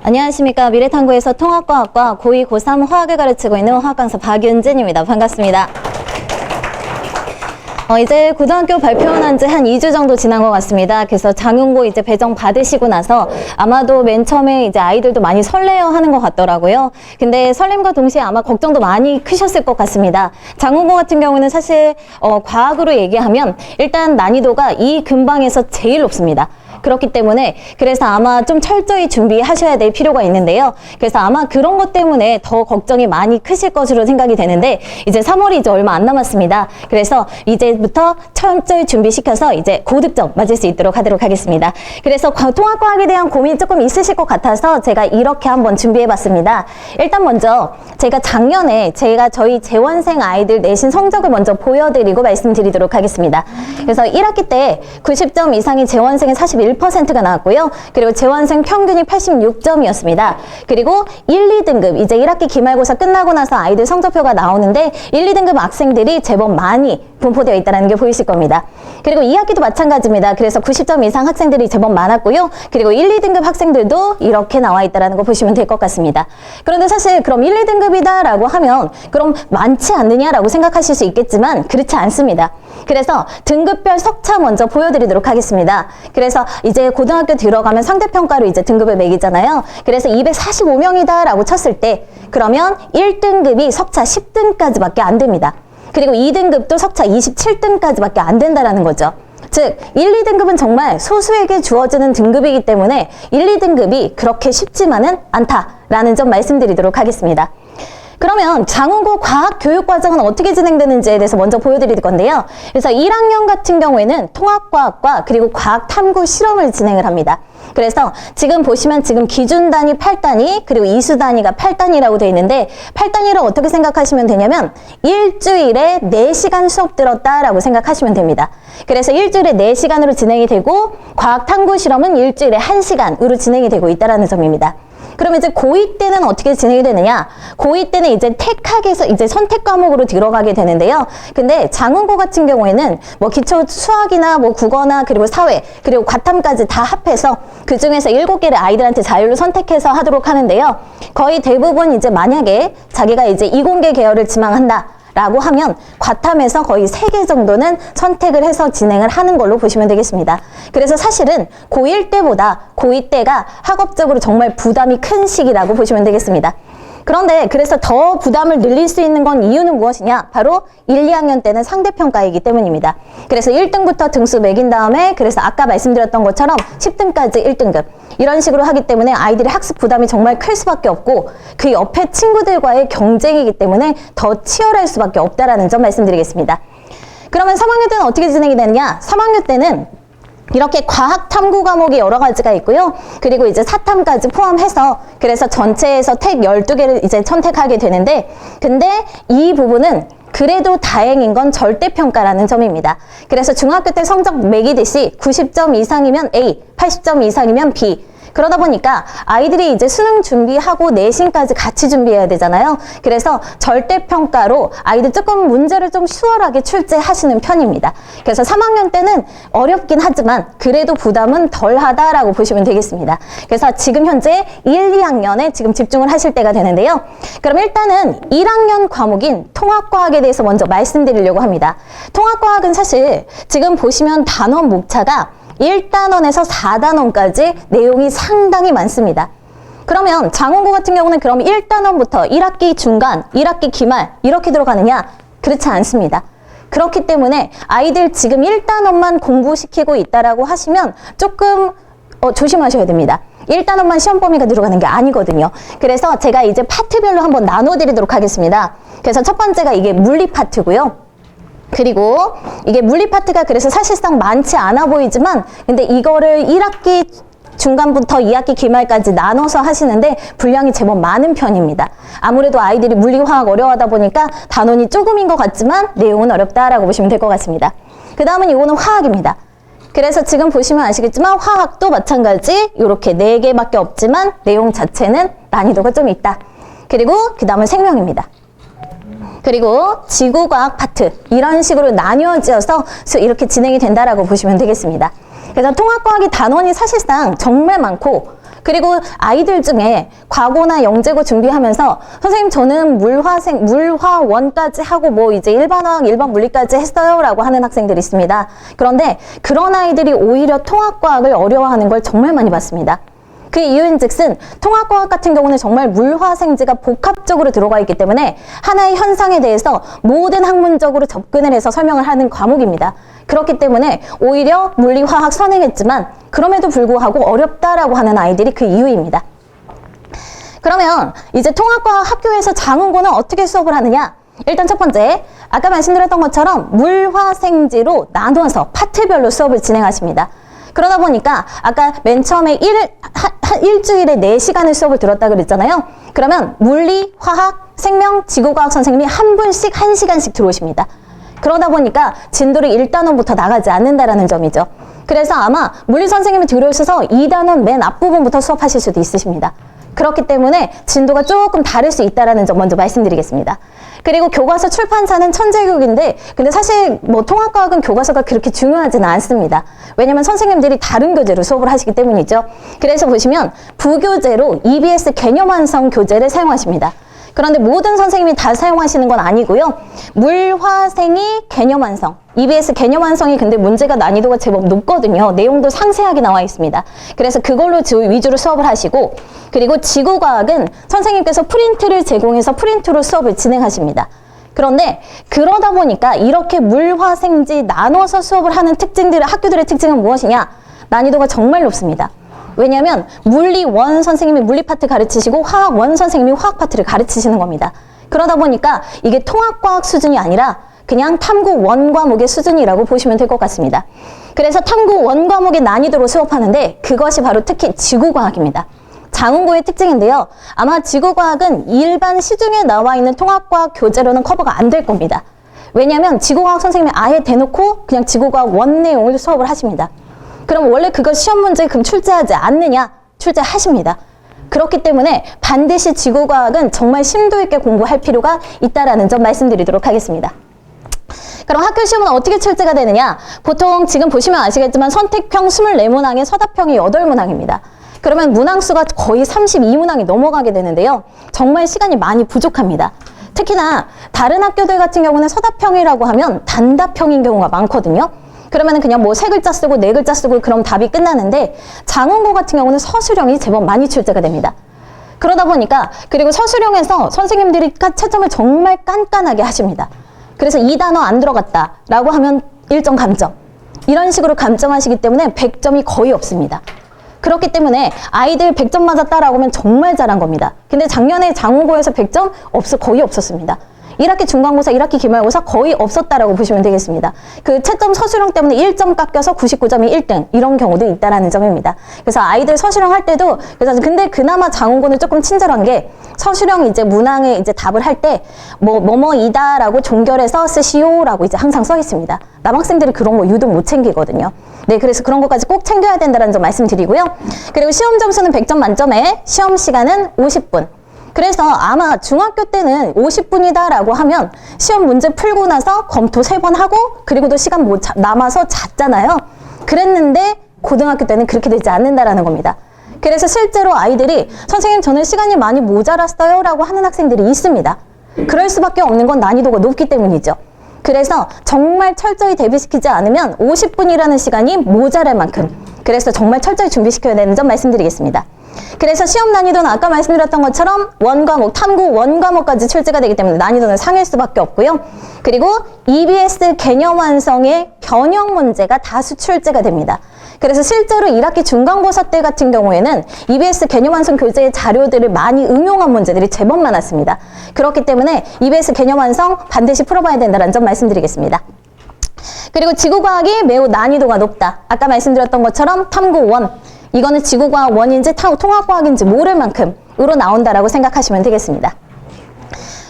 안녕하십니까. 미래탐구에서 통합과학과 고2, 고3 화학을 가르치고 있는 화학강사 박윤진입니다. 반갑습니다. 이제 고등학교 발표한 지 한 2주 정도 지난 것 같습니다. 그래서 장윤고 이제 배정 받으시고 나서 아마도 맨 처음에 이제 아이들도 많이 설레어 하는 것 같더라고요. 근데 설렘과 동시에 아마 걱정도 많이 크셨을 것 같습니다. 장윤고 같은 경우는 사실 과학으로 얘기하면 일단 난이도가 이 근방에서 제일 높습니다. 그렇기 때문에 그래서 아마 좀 철저히 준비하셔야 될 필요가 있는데요. 그래서 아마 그런 것 때문에 더 걱정이 많이 크실 것으로 생각이 되는데 이제 3월이 이제 얼마 안 남았습니다. 그래서 이제부터 철저히 준비시켜서 이제 고득점 맞을 수 있도록 하도록 하겠습니다. 그래서 통합과학에 대한 고민이 조금 있으실 것 같아서 제가 이렇게 한번 준비해봤습니다. 일단 먼저 제가 작년에 저희 재원생 아이들 내신 성적을 먼저 보여드리고 말씀드리도록 하겠습니다. 그래서 1학기 때 90점 이상의 재원생은 41%가 나왔고요. 그리고 재원생 평균이 86점이었습니다. 그리고 1, 2등급 이제 1학기 기말고사 끝나고 나서 아이들 성적표가 나오는데 1, 2등급 학생들이 제법 많이 분포되어 있다는 게 보이실 겁니다. 그리고 2학기도 마찬가지입니다. 그래서 90점 이상 학생들이 제법 많았고요. 그리고 1, 2등급 학생들도 이렇게 나와 있다는 거 보시면 될 것 같습니다. 그런데 사실 그럼 1, 2등급이다 라고 하면 그럼 많지 않느냐라고 생각하실 수 있겠지만 그렇지 않습니다. 그래서 등급별 석차 먼저 보여드리도록 하겠습니다. 그래서 이제 고등학교 들어가면 상대평가로 이제 등급을 매기잖아요. 그래서 245명이다 라고 쳤을 때 그러면 1등급이 석차 10등까지밖에 안 됩니다. 그리고 2등급도 석차 27등까지밖에 안 된다라는 거죠. 즉 1, 2등급은 정말 소수에게 주어지는 등급이기 때문에 1, 2등급이 그렇게 쉽지만은 않다라는 점 말씀드리도록 하겠습니다. 그러면 장윤고 과학교육과정은 어떻게 진행되는지에 대해서 먼저 보여드릴 건데요. 그래서 1학년 같은 경우에는 통합과학과 그리고 과학탐구 실험을 진행을 합니다. 그래서 지금 보시면 지금 기준 단위 8단위 그리고 이수 단위가 8단위라고 되어 있는데 8단위를 어떻게 생각하시면 되냐면 일주일에 4시간 수업 들었다라고 생각하시면 됩니다. 그래서 일주일에 4시간으로 진행이 되고 과학탐구 실험은 일주일에 1시간으로 진행이 되고 있다는 점입니다. 그럼 이제 고2 때는 어떻게 진행이 되느냐? 고2 때는 이제 택학에서 이제 선택 과목으로 들어가게 되는데요. 근데 장윤고 같은 경우에는 뭐 기초 수학이나 뭐 국어나 그리고 사회 그리고 과탐까지 다 합해서 그 중에서 7개를 아이들한테 자율로 선택해서 하도록 하는데요. 거의 대부분 이제 만약에 자기가 이제 이공계 계열을 지망한다. 라고 하면 과탐에서 거의 3개 정도는 선택을 해서 진행을 하는 걸로 보시면 되겠습니다. 그래서 사실은 고1 때보다 고2 때가 학업적으로 정말 부담이 큰 시기라고 보시면 되겠습니다. 그런데 그래서 더 부담을 늘릴 수 있는 건 이유는 무엇이냐? 바로 1, 2학년 때는 상대평가이기 때문입니다. 그래서 1등부터 등수 매긴 다음에 그래서 아까 말씀드렸던 것처럼 10등까지 1등급 이런 식으로 하기 때문에 아이들의 학습 부담이 정말 클 수밖에 없고 그 옆에 친구들과의 경쟁이기 때문에 더 치열할 수밖에 없다라는 점 말씀드리겠습니다. 그러면 3학년 때는 어떻게 진행이 되느냐? 3학년 때는 이렇게 과학 탐구 과목이 여러 가지가 있고요. 그리고 이제 사탐까지 포함해서 그래서 전체에서 택 12개를 이제 선택하게 되는데 근데 이 부분은 그래도 다행인 건 절대평가라는 점입니다. 그래서 중학교 때 성적 매기듯이 90점 이상이면 A, 80점 이상이면 B 그러다 보니까 아이들이 이제 수능 준비하고 내신까지 같이 준비해야 되잖아요. 그래서 절대평가로 아이들 조금 문제를 좀 수월하게 출제하시는 편입니다. 그래서 3학년 때는 어렵긴 하지만 그래도 부담은 덜하다라고 보시면 되겠습니다. 그래서 지금 현재 1, 2학년에 지금 집중을 하실 때가 되는데요. 그럼 일단은 1학년 과목인 통합과학에 대해서 먼저 말씀드리려고 합니다. 통합과학은 사실 지금 보시면 단원 목차가 1단원에서 4단원까지 내용이 상당히 많습니다. 그러면 장윤고 같은 경우는 그럼 1단원부터 1학기 중간, 1학기 기말 이렇게 들어가느냐? 그렇지 않습니다. 그렇기 때문에 아이들 지금 1단원만 공부시키고 있다라고 하시면 조금 조심하셔야 됩니다. 1단원만 시험 범위가 들어가는 게 아니거든요. 그래서 제가 이제 파트별로 한번 나눠드리도록 하겠습니다. 그래서 첫 번째가 이게 물리 파트고요. 그리고 이게 물리 파트가 그래서 사실상 많지 않아 보이지만 근데 이거를 1학기 중간부터 2학기 기말까지 나눠서 하시는데 분량이 제법 많은 편입니다. 아무래도 아이들이 물리, 화학 어려워하다 보니까 단원이 조금인 것 같지만 내용은 어렵다라고 보시면 될 것 같습니다. 그 다음은 이거는 화학입니다. 그래서 지금 보시면 아시겠지만 화학도 마찬가지 이렇게 4개밖에 없지만 내용 자체는 난이도가 좀 있다. 그리고 그 다음은 생명입니다. 그리고 지구과학 파트 이런 식으로 나뉘어져서 이렇게 진행이 된다라고 보시면 되겠습니다. 그래서 통합과학이 단원이 사실상 정말 많고 그리고 아이들 중에 과고나 영재고 준비하면서 선생님 저는 물화원까지 하고 뭐 이제 일반화학, 일반 물리까지 했어요 라고 하는 학생들이 있습니다. 그런데 그런 아이들이 오히려 통합과학을 어려워하는 걸 정말 많이 봤습니다. 그 이유인즉슨 통합과학 같은 경우는 정말 물화생지가 복합적으로 들어가 있기 때문에 하나의 현상에 대해서 모든 학문적으로 접근을 해서 설명을 하는 과목입니다. 그렇기 때문에 오히려 물리화학 선행했지만 그럼에도 불구하고 어렵다라고 하는 아이들이 그 이유입니다. 그러면 이제 통합과학 학교에서 장운고는 어떻게 수업을 하느냐? 일단 첫 번째, 아까 말씀드렸던 것처럼 물화생지로 나누어서 파트별로 수업을 진행하십니다. 그러다 보니까 아까 맨 처음에 일주일에 4시간을 수업을 들었다 그랬잖아요. 그러면 물리, 화학, 생명, 지구과학 선생님이 한 분씩 1시간씩 들어오십니다. 그러다 보니까 진도를 1단원부터 나가지 않는다라는 점이죠. 그래서 아마 물리 선생님이 들어오셔서 2단원 맨 앞부분부터 수업하실 수도 있으십니다. 그렇기 때문에 진도가 조금 다를 수 있다는 점 먼저 말씀드리겠습니다. 그리고 교과서 출판사는 천재교육인데 근데 사실 뭐 통합과학은 교과서가 그렇게 중요하지는 않습니다. 왜냐면 선생님들이 다른 교재로 수업을 하시기 때문이죠. 그래서 보시면 부교재로 EBS 개념 완성 교재를 사용하십니다. 그런데 모든 선생님이 다 사용하시는 건 아니고요. 물화생이 개념 완성, EBS 개념 완성이 근데 문제가 난이도가 제법 높거든요. 내용도 상세하게 나와 있습니다. 그래서 그걸로 위주로 수업을 하시고, 그리고 지구과학은 선생님께서 프린트를 제공해서 프린트로 수업을 진행하십니다. 그런데 그러다 보니까 이렇게 물화생지 나눠서 수업을 하는 학교들의 특징은 무엇이냐? 난이도가 정말 높습니다. 왜냐하면 물리 원 선생님이 물리 파트 가르치시고 화학 원 선생님이 화학 파트를 가르치시는 겁니다. 그러다 보니까 이게 통합과학 수준이 아니라 그냥 탐구 원 과목의 수준이라고 보시면 될 것 같습니다. 그래서 탐구 원 과목의 난이도로 수업하는데 그것이 바로 특히 지구과학입니다. 장운고의 특징인데요. 아마 지구과학은 일반 시중에 나와 있는 통합과학 교재로는 커버가 안 될 겁니다. 왜냐하면 지구과학 선생님이 아예 대놓고 그냥 지구과학 원 내용을 수업을 하십니다. 그럼 원래 그거 시험 문제에 그럼 출제하지 않느냐? 출제하십니다. 그렇기 때문에 반드시 지구과학은 정말 심도 있게 공부할 필요가 있다라는 점 말씀드리도록 하겠습니다. 그럼 학교 시험은 어떻게 출제가 되느냐? 보통 지금 보시면 아시겠지만 선택형 24문항에 서답형이 8문항입니다. 그러면 문항수가 거의 32문항이 넘어가게 되는데요. 정말 시간이 많이 부족합니다. 특히나 다른 학교들 같은 경우는 서답형이라고 하면 단답형인 경우가 많거든요. 그러면 그냥 뭐 3글자 쓰고 4글자 쓰고 그럼 답이 끝나는데 장운고 같은 경우는 서술형이 제법 많이 출제가 됩니다. 그러다 보니까 그리고 서술형에서 선생님들이 채점을 정말 깐깐하게 하십니다. 그래서 2단어 안 들어갔다 라고 하면 1점 감점, 이런 식으로 감점하시기 때문에 100점이 거의 없습니다. 그렇기 때문에 아이들 100점 맞았다라고 하면 정말 잘한 겁니다. 근데 작년에 장운고에서 100점 거의 없었습니다. 1학기 중간고사, 1학기 기말고사 거의 없었다라고 보시면 되겠습니다. 그 채점 서술형 때문에 1점 깎여서 99점이 1등 이런 경우도 있다라는 점입니다. 그래서 아이들 서술형 할 때도 근데 그나마 장운고는 조금 친절한 게 서술형 이제 문항에 이제 답을 할 때 뭐뭐이다라고 종결해서 쓰시오라고 이제 항상 써 있습니다. 남학생들이 그런 거 유독 못 챙기거든요. 네, 그래서 그런 것까지 꼭 챙겨야 된다는 점 말씀드리고요. 그리고 시험 점수는 100점 만점에 시험 시간은 50분. 그래서 아마 중학교 때는 50분이다라고 하면 시험 문제 풀고 나서 검토 3번 하고 그리고도 시간 남아서 잤잖아요. 그랬는데 고등학교 때는 그렇게 되지 않는다라는 겁니다. 그래서 실제로 아이들이 선생님 저는 시간이 많이 모자랐어요 라고 하는 학생들이 있습니다. 그럴 수밖에 없는 건 난이도가 높기 때문이죠. 그래서 정말 철저히 대비시키지 않으면 50분이라는 시간이 모자랄 만큼, 그래서 정말 철저히 준비시켜야 되는 점 말씀드리겠습니다. 그래서 시험 난이도는 아까 말씀드렸던 것처럼 원과목, 탐구 원과목까지 출제가 되기 때문에 난이도는 상일 수밖에 없고요. 그리고 EBS 개념 완성의 변형 문제가 다수 출제가 됩니다. 그래서 실제로 1학기 중간고사 때 같은 경우에는 EBS 개념 완성 교재의 자료들을 많이 응용한 문제들이 제법 많았습니다. 그렇기 때문에 EBS 개념 완성 반드시 풀어봐야 된다는 점 말씀드리겠습니다. 그리고 지구과학이 매우 난이도가 높다. 아까 말씀드렸던 것처럼 탐구 원, 이거는 지구과학 원인지 통합과학인지 모를 만큼으로 나온다라고 생각하시면 되겠습니다.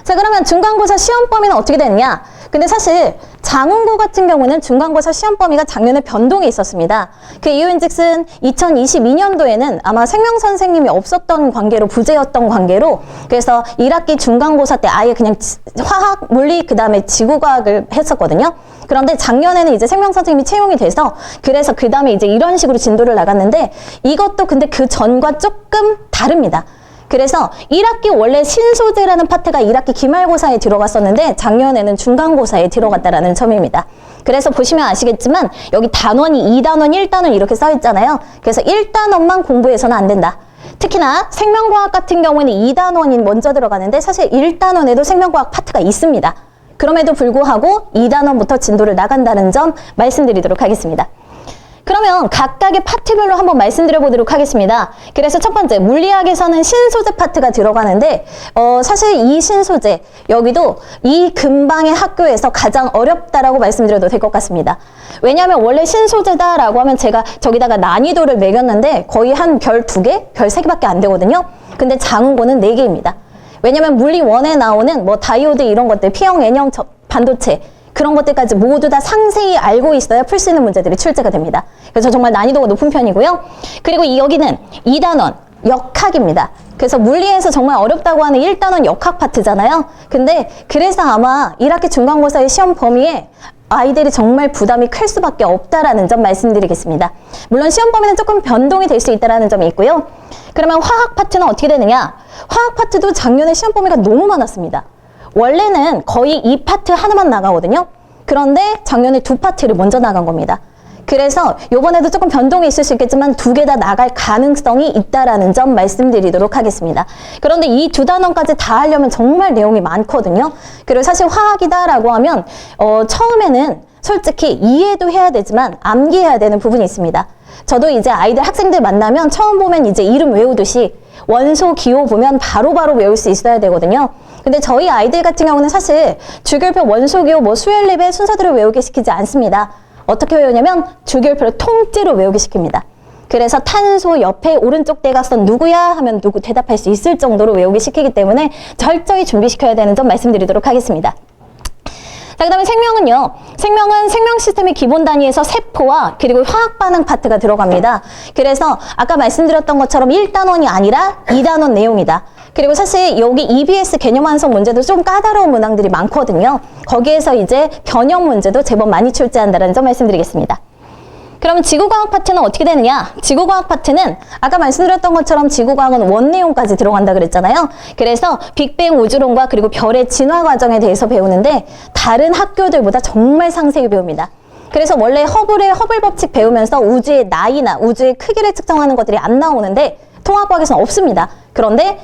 자, 그러면 중간고사 시험 범위는 어떻게 되느냐? 근데 사실 장훈고 같은 경우는 중간고사 시험 범위가 작년에 변동이 있었습니다. 그 이유인즉슨 2022년도에는 아마 생명 선생님이 없었던 관계로 부재였던 관계로 그래서 1학기 중간고사 때 아예 그냥 화학, 물리 그 다음에 지구과학을 했었거든요. 그런데 작년에는 이제 생명 선생님이 채용이 돼서 그래서 그 다음에 이제 이런 식으로 진도를 나갔는데 이것도 근데 그 전과 조금 다릅니다. 그래서 1학기 원래 신소재라는 파트가 1학기 기말고사에 들어갔었는데 작년에는 중간고사에 들어갔다라는 점입니다. 그래서 보시면 아시겠지만 여기 단원이 2단원, 1단원 이렇게 써 있잖아요. 그래서 1단원만 공부해서는 안 된다. 특히나 생명과학 같은 경우에는 2단원이 먼저 들어가는데 사실 1단원에도 생명과학 파트가 있습니다. 그럼에도 불구하고 2단원부터 진도를 나간다는 점 말씀드리도록 하겠습니다. 그러면 각각의 파트별로 한번 말씀드려 보도록 하겠습니다. 그래서 첫 번째, 물리학에서는 신소재 파트가 들어가는데 사실 이 신소재, 여기도 이 근방의 학교에서 가장 어렵다라고 말씀드려도 될 것 같습니다. 왜냐하면 원래 신소재다라고 하면 제가 저기다가 난이도를 매겼는데 거의 한 별 2개, 별 3개밖에 안 되거든요. 근데 장훈고는 4개입니다. 왜냐면 물리 1에 나오는 뭐 다이오드 이런 것들, P형, N형 반도체 그런 것들까지 모두 다 상세히 알고 있어야 풀 수 있는 문제들이 출제가 됩니다. 그래서 정말 난이도가 높은 편이고요. 그리고 여기는 2단원 역학입니다. 그래서 물리에서 정말 어렵다고 하는 1단원 역학 파트잖아요. 근데 그래서 아마 1학기 중간고사의 시험 범위에 아이들이 정말 부담이 클 수밖에 없다라는 점 말씀드리겠습니다. 물론 시험 범위는 조금 변동이 될 수 있다는 점이 있고요. 그러면 화학 파트는 어떻게 되느냐? 화학 파트도 작년에 시험 범위가 너무 많았습니다. 원래는 거의 이 파트 하나만 나가거든요. 그런데 작년에 2파트를 먼저 나간 겁니다. 그래서 이번에도 조금 변동이 있을 수 있겠지만 2개 다 나갈 가능성이 있다라는 점 말씀드리도록 하겠습니다. 그런데 이 2단원까지 다 하려면 정말 내용이 많거든요. 그리고 사실 화학이다라고 하면 처음에는 솔직히 이해도 해야 되지만 암기해야 되는 부분이 있습니다. 저도 이제 아이들 학생들 만나면 처음 보면 이제 이름 외우듯이 원소, 기호 보면 바로바로 외울 수 있어야 되거든요. 근데 저희 아이들 같은 경우는 사실 주기율표, 원소, 기호, 뭐 수열립의 순서대로 외우게 시키지 않습니다. 어떻게 외우냐면 주기율표를 통째로 외우게 시킵니다. 그래서 탄소 옆에 오른쪽 대각선 누구야 하면 누구 대답할 수 있을 정도로 외우게 시키기 때문에 철저히 준비시켜야 되는 점 말씀드리도록 하겠습니다. 자, 그 다음에 생명은요. 생명은 생명 시스템의 기본 단위에서 세포와 그리고 화학 반응 파트가 들어갑니다. 그래서 아까 말씀드렸던 것처럼 1단원이 아니라 2단원 내용이다. 그리고 사실 여기 EBS 개념 완성 문제도 좀 까다로운 문항들이 많거든요. 거기에서 이제 변형 문제도 제법 많이 출제한다는 점 말씀드리겠습니다. 그럼 지구과학 파트는 어떻게 되느냐? 지구과학 파트는 아까 말씀드렸던 것처럼 지구과학은 원내용까지 들어간다 그랬잖아요. 그래서 빅뱅 우주론과 그리고 별의 진화 과정에 대해서 배우는데 다른 학교들보다 정말 상세히 배웁니다. 그래서 원래 허블 법칙 배우면서 우주의 나이나 우주의 크기를 측정하는 것들이 안 나오는데 통합과학에서는 없습니다. 그런데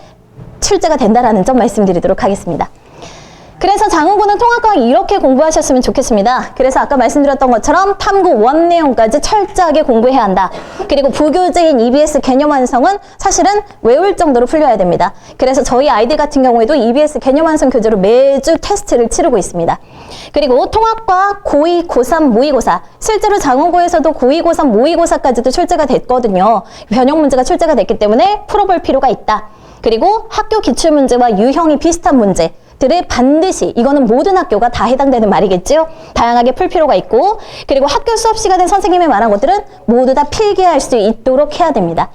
출제가 된다라는 점 말씀드리도록 하겠습니다. 그래서 장훈고는 통합과학 이렇게 공부하셨으면 좋겠습니다. 그래서 아까 말씀드렸던 것처럼 탐구 원 내용까지 철저하게 공부해야 한다. 그리고 부교재인 EBS 개념 완성은 사실은 외울 정도로 풀려야 됩니다. 그래서 저희 아이들 같은 경우에도 EBS 개념 완성 교재로 매주 테스트를 치르고 있습니다. 그리고 통합과학 고2, 고3, 모의고사 실제로 장훈고에서도 고2, 고3, 모의고사까지도 출제가 됐거든요. 변형 문제가 출제가 됐기 때문에 풀어볼 필요가 있다. 그리고 학교 기출문제와 유형이 비슷한 문제 들을 반드시 이거는 모든 학교가 다 해당되는 말이겠죠. 다양하게 풀 필요가 있고 그리고 학교 수업 시간에 선생님이 말한 것들은 모두 다 필기할 수 있도록 해야 됩니다.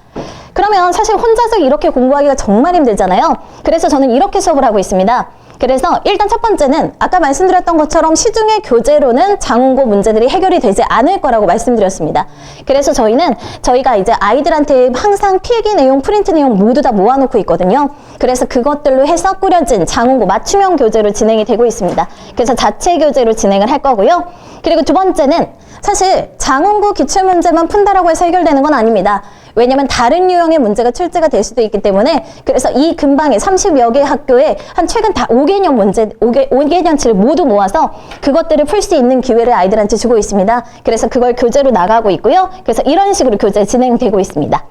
그러면 사실 혼자서 이렇게 공부하기가 정말 힘들잖아요. 그래서 저는 이렇게 수업을 하고 있습니다. 그래서 일단 첫 번째는 아까 말씀드렸던 것처럼 시중의 교재로는 장훈고 문제들이 해결이 되지 않을 거라고 말씀드렸습니다. 그래서 저희가 이제 아이들한테 항상 필기 내용, 프린트 내용 모두 다 모아놓고 있거든요. 그래서 그것들로 해서 꾸려진 장훈고 맞춤형 교재로 진행이 되고 있습니다. 그래서 자체 교재로 진행을 할 거고요. 그리고 두 번째는 사실 장훈고 기출문제만 푼다라고 해서 해결되는 건 아닙니다. 왜냐면 다른 유형의 문제가 출제가 될 수도 있기 때문에 그래서 이 근방에 30여 개 학교에 한 최근 다 5개년 문제, 5개년치를 모두 모아서 그것들을 풀 수 있는 기회를 아이들한테 주고 있습니다. 그래서 그걸 교재로 나가고 있고요. 그래서 이런 식으로 교재 진행되고 있습니다.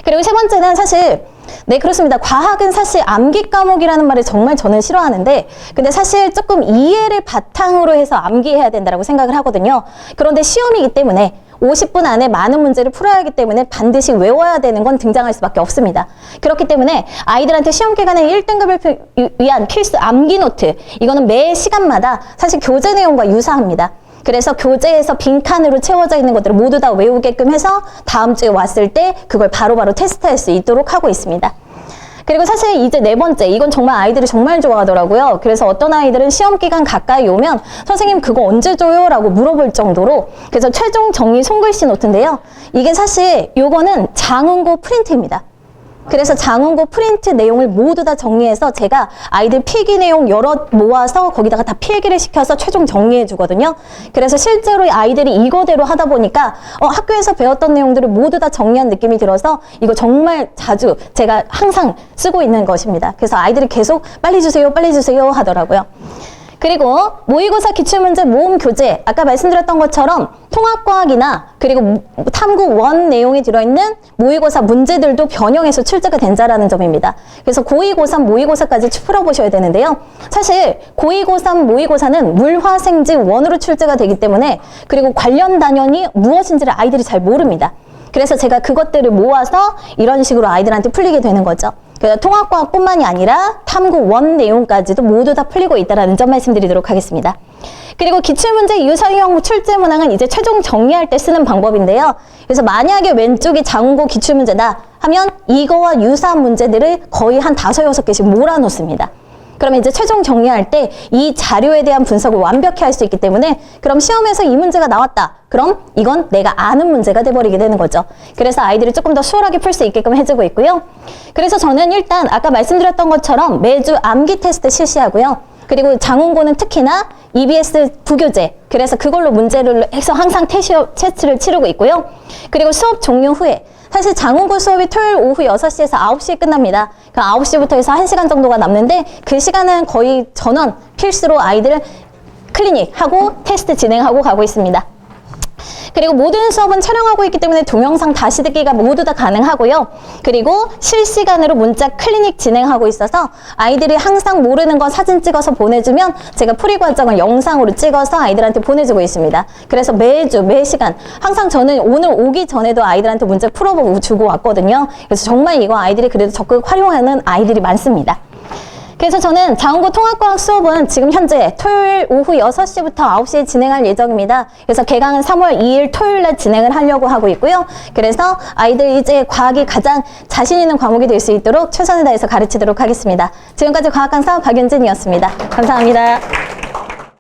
그리고 세 번째는 사실 네, 그렇습니다. 과학은 사실 암기 과목이라는 말을 정말 저는 싫어하는데 근데 사실 조금 이해를 바탕으로 해서 암기해야 된다고 생각을 하거든요. 그런데 시험이기 때문에 50분 안에 많은 문제를 풀어야 하기 때문에 반드시 외워야 되는 건 등장할 수밖에 없습니다. 그렇기 때문에 아이들한테 시험 기간에 1등급을 위한 필수 암기 노트, 이거는 매 시간마다 사실 교재 내용과 유사합니다. 그래서 교재에서 빈칸으로 채워져 있는 것들을 모두 다 외우게끔 해서 다음 주에 왔을 때 그걸 바로바로 테스트할 수 있도록 하고 있습니다. 그리고 사실 이제 네 번째, 이건 정말 아이들이 정말 좋아하더라고요. 그래서 어떤 아이들은 시험 기간 가까이 오면 선생님 그거 언제 줘요? 라고 물어볼 정도로, 그래서 최종 정리 손글씨 노트인데요. 이게 사실 요거는 장문고 프린트입니다. 그래서 장문고 프린트 내용을 모두 다 정리해서 제가 아이들 필기 내용 여러 모아서 거기다가 다 필기를 시켜서 최종 정리해 주거든요. 그래서 실제로 아이들이 이거대로 하다 보니까 학교에서 배웠던 내용들을 모두 다 정리한 느낌이 들어서 이거 정말 자주 제가 항상 쓰고 있는 것입니다. 그래서 아이들이 계속 빨리 주세요 하더라고요. 그리고 모의고사 기출문제 모음 교재, 아까 말씀드렸던 것처럼 통합과학이나 그리고 탐구 원 내용이 들어있는 모의고사 문제들도 변형해서 출제가 된다라는 점입니다. 그래서 고2, 고3, 모의고사까지 풀어보셔야 되는데요. 사실 고2, 고3, 모의고사는 물화생지 원으로 출제가 되기 때문에, 그리고 관련 단원이 무엇인지를 아이들이 잘 모릅니다. 그래서 제가 그것들을 모아서 이런 식으로 아이들한테 풀리게 되는 거죠. 그래서 통합과학뿐만이 아니라 탐구 원 내용까지도 모두 다 풀리고 있다는 점 말씀드리도록 하겠습니다. 그리고 기출문제 유사형 출제 문항은 이제 최종 정리할 때 쓰는 방법인데요. 그래서 만약에 왼쪽이 장문고 기출문제다 하면 이거와 유사한 문제들을 거의 한 5, 6개씩 몰아놓습니다. 그러면 이제 최종 정리할 때 이 자료에 대한 분석을 완벽히 할 수 있기 때문에, 그럼 시험에서 이 문제가 나왔다. 그럼 이건 내가 아는 문제가 돼버리게 되는 거죠. 그래서 아이들이 조금 더 수월하게 풀 수 있게끔 해주고 있고요. 그래서 저는 일단 아까 말씀드렸던 것처럼 매주 암기 테스트 실시하고요. 그리고 장문고는 특히나 EBS 부교재, 그래서 그걸로 문제를 해서 항상 테스트를 치르고 있고요. 그리고 수업 종료 후에, 사실 장문고 수업이 토요일 오후 6시에서 9시에 끝납니다. 그 9시부터 해서 1시간 정도가 남는데, 그 시간은 거의 전원 필수로 아이들을 클리닉하고 테스트 진행하고 가고 있습니다. 그리고 모든 수업은 촬영하고 있기 때문에 동영상 다시 듣기가 모두 다 가능하고요. 그리고 실시간으로 문자 클리닉 진행하고 있어서 아이들이 항상 모르는 거 사진 찍어서 보내주면 제가 풀이 과정을 영상으로 찍어서 아이들한테 보내주고 있습니다. 그래서 매주, 매시간 항상 저는 오늘 오기 전에도 아이들한테 문제 풀어보고 주고 왔거든요. 그래서 정말 이거 아이들이 그래도 적극 활용하는 아이들이 많습니다. 그래서 저는 장문고 통합과학 수업은 지금 현재 토요일 오후 6시부터 9시에 진행할 예정입니다. 그래서 개강은 3월 2일 토요일날 진행을 하려고 하고 있고요. 그래서 아이들 이제 과학이 가장 자신 있는 과목이 될 수 있도록 최선을 다해서 가르치도록 하겠습니다. 지금까지 과학강사 박윤진이었습니다. 감사합니다.